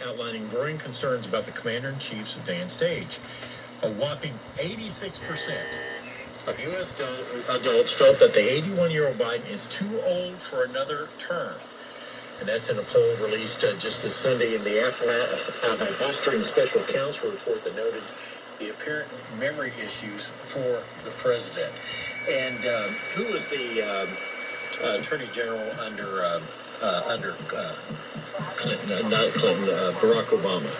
outlining growing concerns about the Commander-in-Chief's advanced age. A whopping 86% of U.S. adults felt that the 81-year-old Biden is too old for another term. And that's in a poll released just this Sunday in the aftermath of a blistering special counsel report that noted the apparent memory issues for the president. And who was the Attorney General under Clinton, not Clinton, Barack Obama?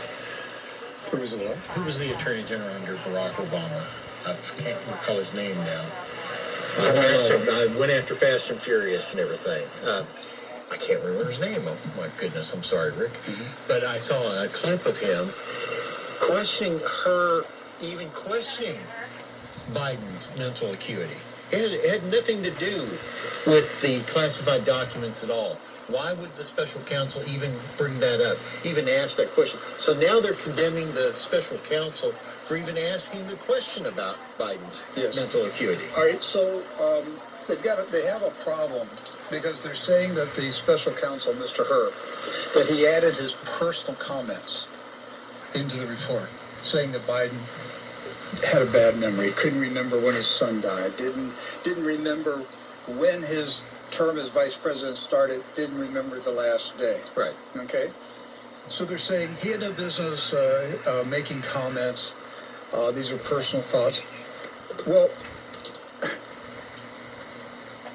Who was the what? Who was the Attorney General under Barack Obama? I can't recall his name now. I went after Fast and Furious and everything. I can't remember his name. Oh, my goodness. I'm sorry, Rick. Mm-hmm. But I saw a clip of him questioning her, even questioning Biden's mental acuity. It had nothing to do with the classified documents at all. Why would the special counsel even bring that up, even ask that question? So now they're condemning the special counsel for even asking the question about Biden's mental acuity. All right, so they have a problem because they're saying that the special counsel, Mr. Herr, that he added his personal comments into the report, saying that Biden had a bad memory, couldn't remember when his son died, didn't remember when his term as vice president started, didn't remember the last day. Right. Okay? So they're saying he had no business making comments. These are personal thoughts. Well,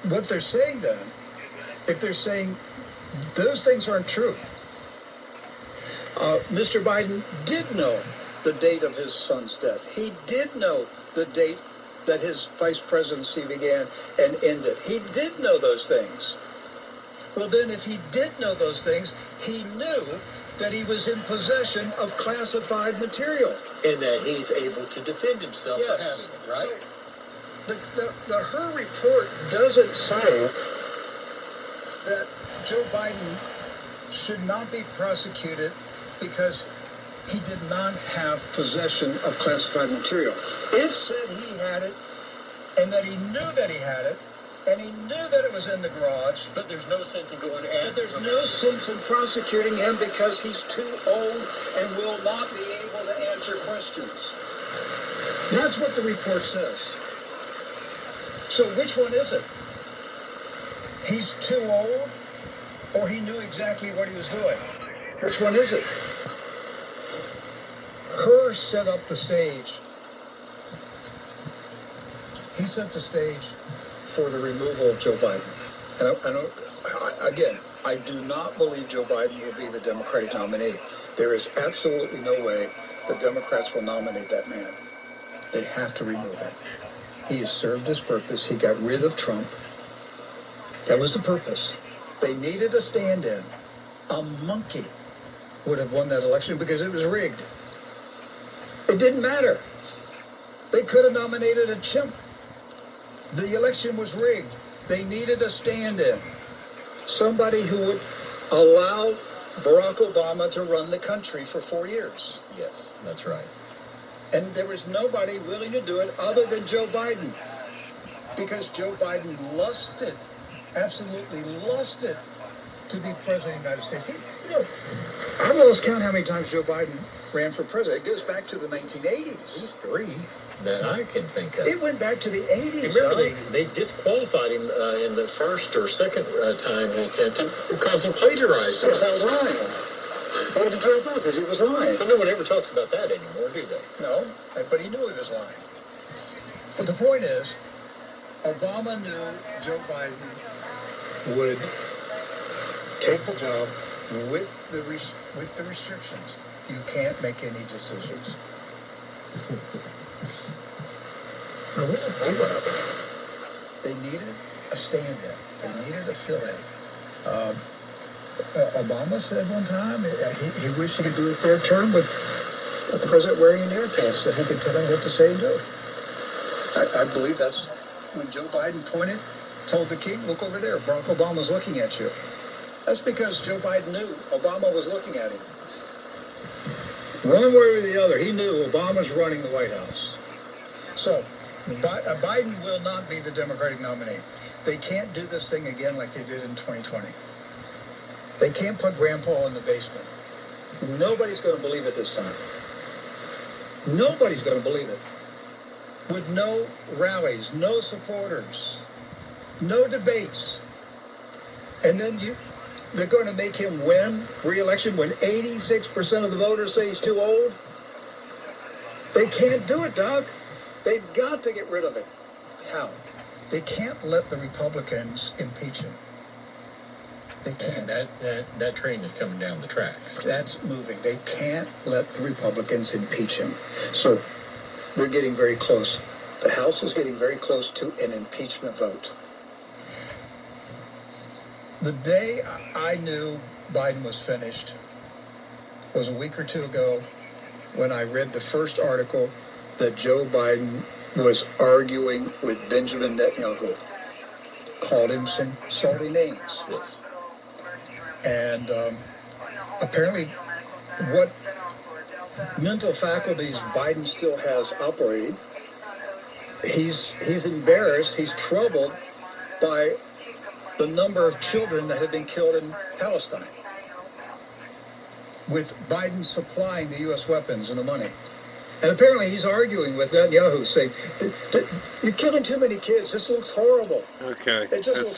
what they're saying then, if they're saying those things aren't true, Mr. Biden did know the date of his son's death. He did know the date that his vice presidency began and ended. He did know those things. Well, then, if he did know those things, he knew that he was in possession of classified material. And that he's able to defend himself for having it, right? The Herr report doesn't say that Joe Biden should not be prosecuted because he did not have possession of classified material. It said he had it, and that he knew that he had it, and he knew that it was in the garage. But there's no sense in going after him. There's no sense in prosecuting him because he's too old and will not be able to answer questions. That's what the report says. So which one is it? He's too old, or he knew exactly what he was doing? Which one is it? Herr set up the stage. He set the stage for the removal of Joe Biden. And I do not believe Joe Biden will be the Democratic nominee. There is absolutely no way the Democrats will nominate that man. They have to remove him. He has served his purpose. He got rid of Trump. That was the purpose. They needed a stand-in. A monkey would have won that election because it was rigged. It didn't matter. They could have nominated a chimp. The election was rigged. They needed a stand-in. Somebody who would allow Barack Obama to run the country for 4 years. Yes, that's right. And there was nobody willing to do it other than Joe Biden. Because Joe Biden lusted, absolutely lusted, to be president of the United States. I lost count how many times Joe Biden ran for president. It goes back to the 1980s. He's three that I can think of. It went back to the 80s. Remember, they disqualified him in the first or second time he attempted because he plagiarized. Yes, I was lying. They had to drop out because he was lying. But no one ever talks about that anymore, do they? No, but he knew he was lying. But the point is, Obama knew Joe Biden would take the job with the restrictions. You can't make any decisions. They needed a stand-in. They needed a fill-in. Obama said one time he wished he could do a third term with the president wearing an ear piece so he could tell him what to say and do. I believe that's when Joe Biden told the king, look over there, Barack Obama's looking at you. That's because Joe Biden knew Obama was looking at him. One way or the other, he knew Obama's running the White House. So, Biden will not be the Democratic nominee. They can't do this thing again like they did in 2020. They can't put Grandpa in the basement. Nobody's going to believe it this time. Nobody's going to believe it. With no rallies, no supporters, no debates. And then they're going to make him win re-election when 86% of the voters say he's too old? They can't do it, Doc. They've got to get rid of it. How? They can't let the Republicans impeach him. They can't. That train is coming down the tracks. That's moving. They can't let the Republicans impeach him. So we're getting very close. The House is getting very close to an impeachment vote. The day I knew Biden was finished was a week or two ago when I read the first article that Joe Biden was arguing with Benjamin Netanyahu. Called him some salty names. Yes. And apparently what mental faculties Biden still has operating, he's embarrassed, he's troubled by the number of children that have been killed in Palestine, with Biden supplying the U.S. weapons and the money. And apparently he's arguing with Netanyahu, saying, you're killing too many kids. This looks horrible. Okay. It just looks